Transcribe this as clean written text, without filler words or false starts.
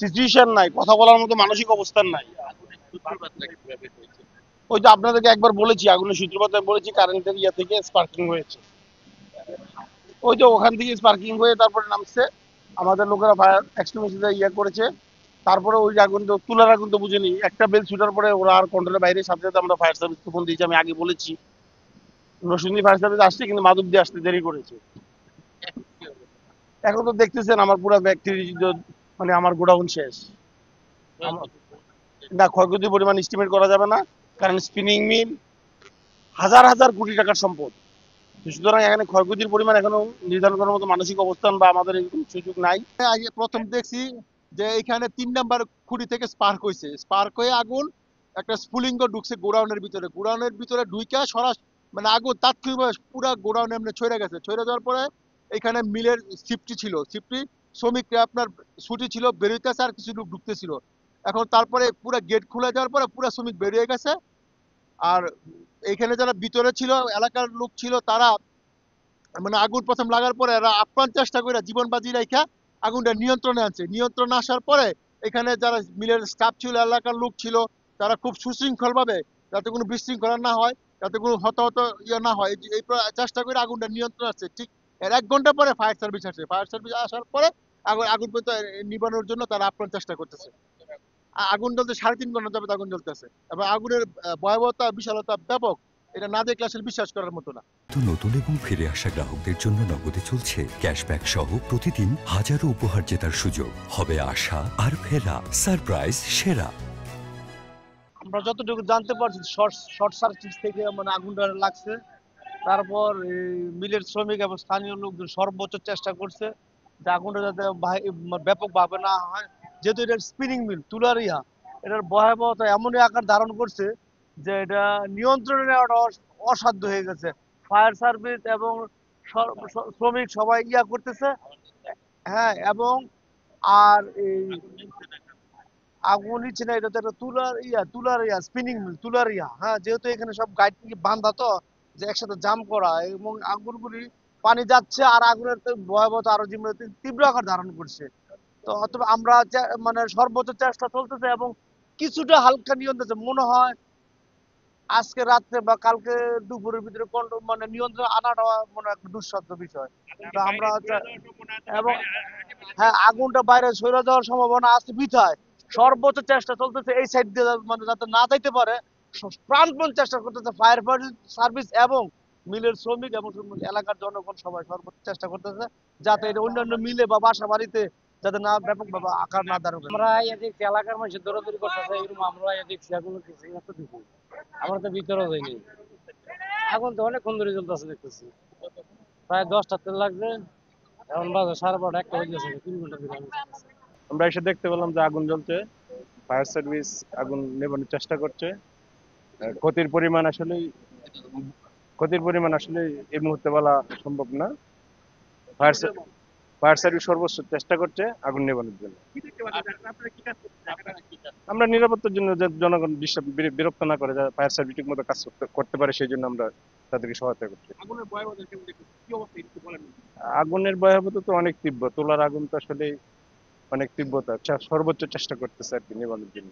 Situation নাই, কথা বলার মতো মানসিক অবস্থান নাই। ওই তো আপনাদেরকে একবার বলেছি, আগুনের সূত্রপাত আমি বলেছি কারেন্টের ইয়া থেকে স্পার্কিং হয়েছে। ওই যে ওখান থেকে স্পার্কিং হয়ে তারপরে নামছে, আমাদের লোকেরা ফায়ার এক্সটিংগুইশার ইয়ে করেছে। তারপরে ওই যে আগুন তো তুলার আগুন তো বুঝেনি, একটা বেল ছুটার পরে ওরা আর কন্ট্রোলের বাইরে, সাথে সাথে আমরা ফায়ার সার্ভিসকে ফোন দিয়েছি। আমি আগে বলেছি নরসিংদী ফায়ার সার্ভিস আসছে, কিন্তু মাধবদী আসতে দেরি করেছে। এখন তো দেখতেছেন আমার পুরো ব্যক্তি, মানে আমার গোডাউন শেষ। না, ক্ষয়ক্ষতির পরিমাণ এস্টিমেট করা যাবে না, কারণ স্পিনিং মিল হাজার হাজার কোটি টাকার সম্পদ। সুতরাং এখানে ক্ষয়ক্ষতির পরিমাণ এখনো নির্ধারণ করার মতো মানসিক অবস্থান বা আমাদের এরকম সুযোগ নাই। আগে প্রথম দেখছি যে এখানে 3 নাম্বার খুঁটি থেকে স্পার্ক হয়েছে, স্পার্ক হয়ে আগুন একটা স্ফুলিঙ্গ ঢুকছে গোডাউনের ভিতরে ঢুইকা মানে আগুন তাৎক্ষণিকভাবে পুরা গোডাউন এমনি ছড়ে গেছে। ছড়ে যাওয়ার পরে এখানে মিলের সিফটি ছিল, সিফটি শ্রমিকরা আপনার ছুটি ছিল, বেরোইতেছে আর কিছু লোক ঢুকতেছিল। এখন তারপরে পুরা গেট খুলে যাওয়ার পরে পুরা শ্রমিক বেরিয়ে গেছে। আর এখানে যারা ভিতরে ছিল, এলাকার লোক ছিল, তারা মানে আগুন প্রথম লাগার পরে এরা আপ্রাণ চেষ্টা করে জীবন বাজি রাখা আগুনটা নিয়ন্ত্রণে আনছে। নিয়ন্ত্রণে আসার পরে এখানে যারা মিলের স্টাফ ছিল, এলাকার লোক ছিল, তারা খুব সুশৃঙ্খল ভাবে, যাতে কোনো বিশৃঙ্খলা না হয়, যাতে কোনো হতাহত ইয়ে না হয়, এই চেষ্টা করে আগুনটা নিয়ন্ত্রণ আসছে। ঠিক এর 1 ঘন্টা পরে ফায়ার সার্ভিস আসে। ফায়ার সার্ভিস আসার পরে আগুন আগুন পর্যন্ত নিবানোর জন্য তারা আপ্রাণ চেষ্টা করতেছে। আগুন জ্বলতে 3.5 ঘন্টা যাবত আগুন জ্বলতেছে, এবং আগুনের ভয়াবহতা বিশালতা ব্যাপক। এটা না দেখলে আসলে বিশ্বাস করার মতো না। তো নতুন এবং ফিরে আসা গ্রাহকদের জন্য নগদে চলছে ক্যাশব্যাক সহ প্রতিদিন হাজারো উপহার জেতার সুযোগ। হবে আশা আর ফেরা, সারপ্রাইজ সেরা। আমরা যতটুকু জানতে পারছি শর্ট শর্ট সার্কিট থেকে মানে আগুনটা লাগছে। তারপর মিলের শ্রমিক এবং স্থানীয় লোকজন সর্বোচ্চ চেষ্টা করছে যে আগুনটা যাতে ব্যাপক ভাবে না হয়। যেহেতু এটা স্পিনিং মিল, তুলার ইহা, এটার ভয়াবহতা এমনই আকার ধারণ করছে যে এটা নিয়ন্ত্রণে নেওয়াটা অসাধ্য হয়ে গেছে। ফায়ার সার্ভিস এবং শ্রমিক সবাই ইয়া করতেছে। হ্যাঁ, এবং আর এই আগুন নিচ্ছে না, এটা তো একটা তুলার ইয়া স্পিনিং মিল, তুলার ইয়া। হ্যাঁ, যেহেতু এখানে সব গাইড বান্ধা, তো যে একসাথে জাম করা, এবং আগুনগুলি পানি যাচ্ছে আর আগুনের তো ভয়াবহতা আরো তীব্র আকার ধারণ করছে। তো অথবা আমরা মানে সর্বোচ্চ চেষ্টা চলতেছে, এবং কিছুটা হালকা নিয়ন্ত্রণ মনে হয় আজকে রাত্রে বা কালকে দুপুরের ভিতরে মানে নিয়ন্ত্রণ আনাটা মনে হয় একটা দুঃসাধ্য বিষয়। তো আমরা এবং হ্যাঁ, আগুনটা বাইরে সরে যাওয়ার সম্ভাবনা আছে বিধায় সর্বোচ্চ চেষ্টা চলতেছে এই সাইড দিয়ে মানে যাতে না যাইতে পারে। প্রাণপণ চেষ্টা করতেছে ফায়ার সার্ভিস এবং মিলের শ্রমিক এবং এলাকার জনগণ সবাই সর্বোচ্চ চেষ্টা করতেছে যাতে এটা অন্যান্য মিলে বা বাসা বাড়িতে যাতে না ব্যাপকভাবে আকার না ধারণ করে। আমরা এদিকে এলাকার মানুষ দৌড়াদৌড়ি করতেছে, এরকম আমরা দেখছি আগুন কিছু এত দেখি, আমরা তো ভিতরে যাইনি। আগুন তো অনেকক্ষণ ধরে জ্বলতেছে দেখতেছি, প্রায় 10টা তেল লাগছে। এখন বাজে 12:30 একটা হয়ে গেছে, 3 ঘন্টা ধরে আগুন জ্বলতেছে। আমরা এসে দেখতে পেলাম যে আগুন জ্বলছে। ফায়ার সার্ভিস আগুন নেভানোর চেষ্টা করছে। ক্ষতির পরিমাণ আসলে এই মুহূর্তে বলা সম্ভব না। ফায়ার ফায়ার সার্ভিস সর্বোচ্চ চেষ্টা করছে আগুন নেভানোর জন্য। আমরা নিরাপত্তার জন্য যে জনগণ বিরক্ত না করে, ফায়ার সার্ভিস ঠিক মতো কাজ করতে পারে, সেই জন্য আমরা তাদেরকে সহায়তা করছি। আগুনের ভয়াবহতা তো অনেক তীব্র, তোলার আগুন তো আসলে অনেক তীব্রতা, সর্বোচ্চ চেষ্টা করতেছে আর কি নেভানোর জন্য।